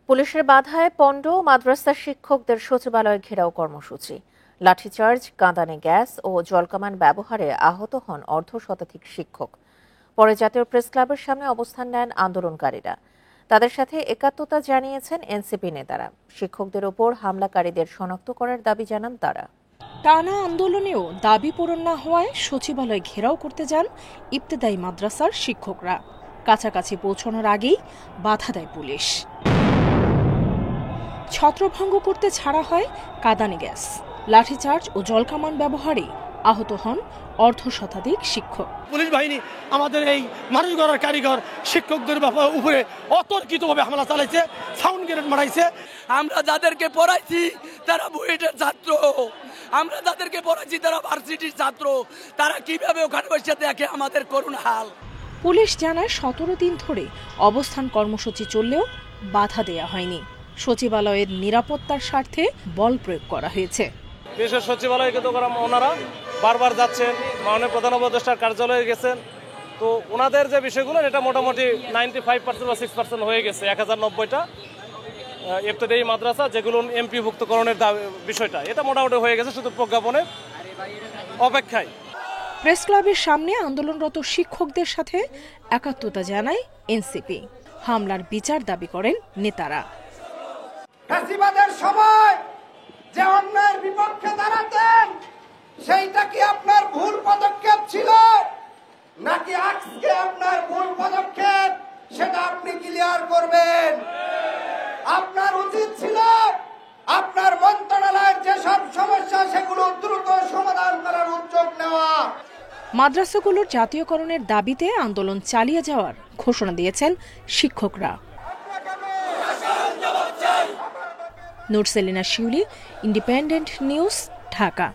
পুলিশের বাধায় পণ্ড মাদ্রাসার শিক্ষকদের সচিবালয় ঘেরাও কর্মসূচি। লাঠিচার্জ, কাঁদানে গ্যাস ও জলকামান ব্যবহারে আহত হন অর্ধশতাধিক শিক্ষক। পরে জাতীয় প্রেস ক্লাবের সামনে অবস্থান নেন আন্দোলনকারীরা। তাদের সাথে একাত্মতা জানিয়েছেন এনসিপি নেতারা। শিক্ষকদের ওপর হামলাকারীদের শনাক্ত করার দাবি জানান তারা। টানা আন্দোলনেও দাবি পূরণ না হওয়ায় সচিবালয় ঘেরাও করতে যান ইবতেদায়ী মাদ্রাসার শিক্ষকরা। কাছাকাছি পৌঁছানোর আগেই বাধা দেয় পুলিশ। ছত্রভঙ্গ করতে ছাড়া হয় কাঁদানে গ্যাস, লাঠিচার্জ ও জলকামান ব্যবহারে আহত হন অর্ধশতাধিক শিক্ষক। পুলিশ বাহিনী আমাদের এই মানুষ গড়ার কারিগর শিক্ষকদের উপরে অতর্কিতভাবে হামলা চালাইছে, সাউন্ড গ্রেনেড মারাইছে। আমরা যাদেরকে পড়াইছি তারা বুয়েটের ছাত্র, আমরা যাদেরকে পড়াইছি তারা ভার্সিটির ছাত্র, তারা কিভাবে ওখানে বসে দেখে আমাদের করুণ হাল। পুলিশ জানায় ১৭ দিন ধরে অবস্থান কর্মসূচি চললেও বাধা দেয়া হয়নি। সচিবালয়ের নিরাপত্তার স্বার্থে বল প্রয়োগ করা হয়েছে। বিশেষ সচিবালয়কে তো ওনারা বারবার যাচ্ছেন, মাননীয় প্রধান উপদেষ্টার কার্যালয়ে গেছেন। তো ওনাদের যে বিষয়গুলো এটা মোটামুটি 95% বা 6% হয়ে গেছে। 1090টা ইবতেদায়ী মাদ্রাসা যেগুলো এমপিভুক্তকরণের বিষয়টা এটা মোটামুটি হয়ে গেছে, শুধু প্রজ্ঞাপনের অপেক্ষায়। প্রেস ক্লাবের সামনে আন্দোলনরত শিক্ষকদের সাথে একাত্মতা জানায় এনসিপি। হামলার বিচার দাবি করেন নেতারা। ফ্যাসিবাদের সময় যে অন্যায়ের বিপক্ষে দাঁড়াতেন সেইটা কি আপনার ভুল পদক্ষেপ ছিল নাকি আজকে আপনার ভুল পদক্ষেপ সেটা আপনি ক্লিয়ার করবেন। আপনার উচিত ছিল আপনার মন্ত্রণালয়ের যেসব সমস্যা সেগুলো দ্রুত সমাধান করার উদ্যোগ নেওয়া। মাদ্রাসাগুলোর জাতীয়করণের দাবিতে আন্দোলন চালিয়ে যাওয়ার ঘোষণা দিয়েছেন শিক্ষকরা। নুরসেলিনা শিউলি, ইন্ডিপেন্ডেন্ট নিউজ, ঢাকা।